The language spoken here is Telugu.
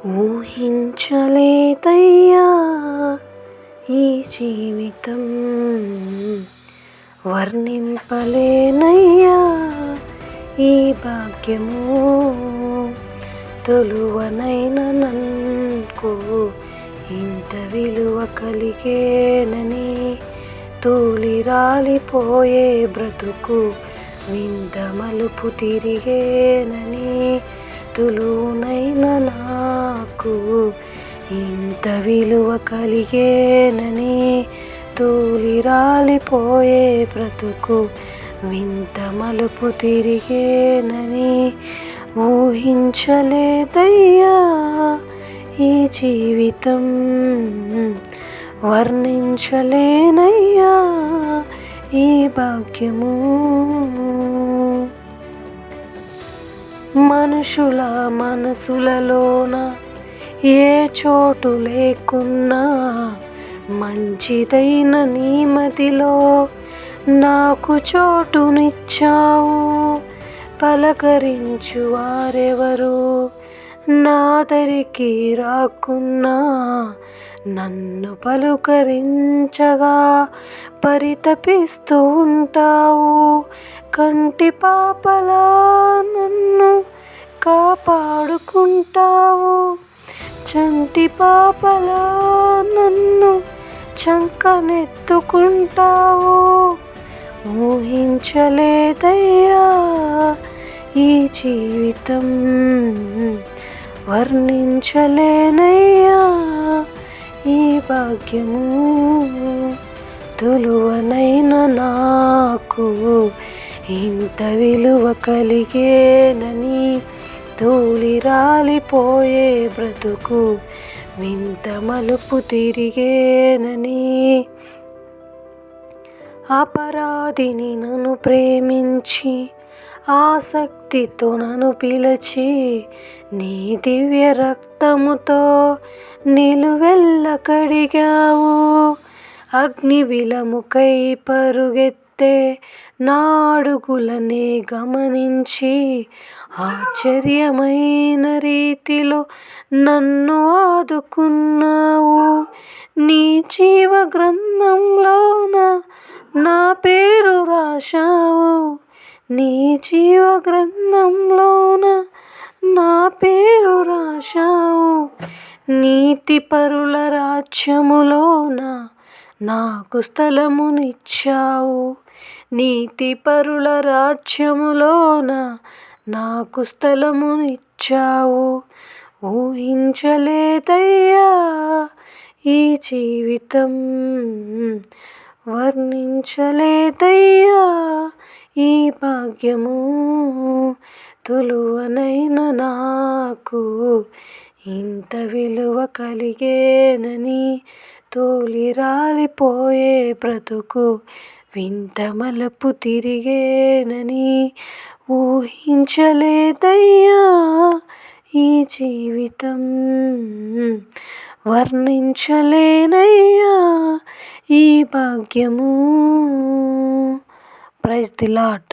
ఊహించలేదయ్యా ఈ జీవితం, వర్ణింపలేనయ్యా ఈ భాగ్యము. తొలువనైన నన్కు ఇంత విలువ కలిగేనని, తూలి రాలిపోయే బ్రతుకు వింత మలుపు తిరిగేనని, తులునైన నాకు ఇంత విలువ కలిగేనని, తూలి రాలిపోయే బ్రతుకు వింత మలుపు తిరిగేనని ఊహించలేదయ్యా ఈ జీవితం, వర్ణించలేనయ్యా ఈ భాగ్యము. మనుషుల మనసులలోన ఏ చోటు లేకున్నా, మంచిదైన నీ మదిలో నాకు చోటునిచ్చావు. పలకరించు వారెవరు నాదరికి రాకున్నా, నన్ను పలుకరించగా పరితపిస్తూ ఉంటావు. కంటి పాపలా నన్ను కాపాడుకుంటావు, చంటి పాపలా నన్ను చంకనెత్తుకుంటావు. ఊహించలేదయ్యా ఈ జీవితం, వర్ణించలేనయ్యా ఈ భాగ్యము. తొలువనైన నాకు ఇంత విలువ కలిగేనని, తూలి రాలిపోయే బ్రతుకు వింత మలుపు తిరిగేనని, అపరాధిని నన్ను ప్రేమించి ఆసక్తితో నన్ను పిలిచి, నీ దివ్య రక్తముతో నిలువెల్ల కడిగావు. అగ్ని విలముకై పరుగెత్తే నా అడుగులనే గమనించి, ఆశ్చర్యమైన రీతిలో నన్ను ఆదుకున్నావు. నీ జీవ గ్రంథంలోన నా పేరు రాశావు, నీ జీవ గ్రంథంలోన నా పేరు రాశావు. నీతిపరుల రాజ్యములోన నాకు స్థలమునిచ్చావు, నీతిపరుల రాజ్యములోన నాకు స్థలమునిచ్చావు. ఊహించలేదయ్యా ఈ జీవితం, వర్ణించలేదయ్యా ఈ భాగ్యము. తొలువనైన నాకు ఇంత విలువ కలిగేనని, తూలి రాలిపోయే బ్రతుకు వింత మలుపు తిరిగేనని ఊహించలేదయ్యా ఈ జీవితం, వర్ణించలేనయ్యా ఈ భాగ్యము. Praise the lord.